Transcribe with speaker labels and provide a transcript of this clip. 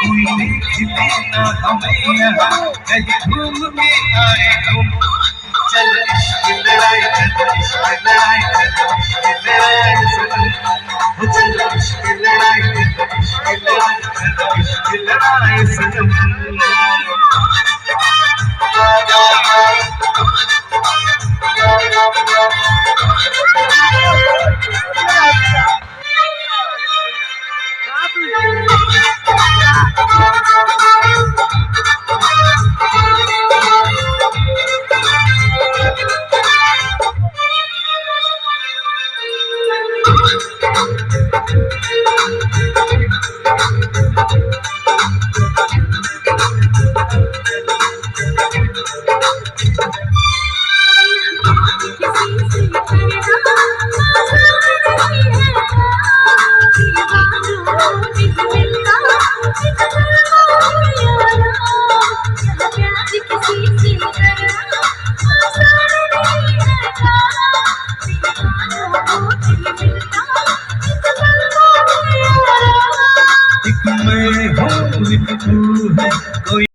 Speaker 1: कोई देख लेना हमें यहाँ कहीं घूम के आए हम। चल इश्क लड़ाई चल इश्क लड़ाई चल इश्क लड़ाई चल इश्क लड़ाई चल इश्क लड़ाई चल इश्क लड़ाई सनम। मैं हूँ तू है कोई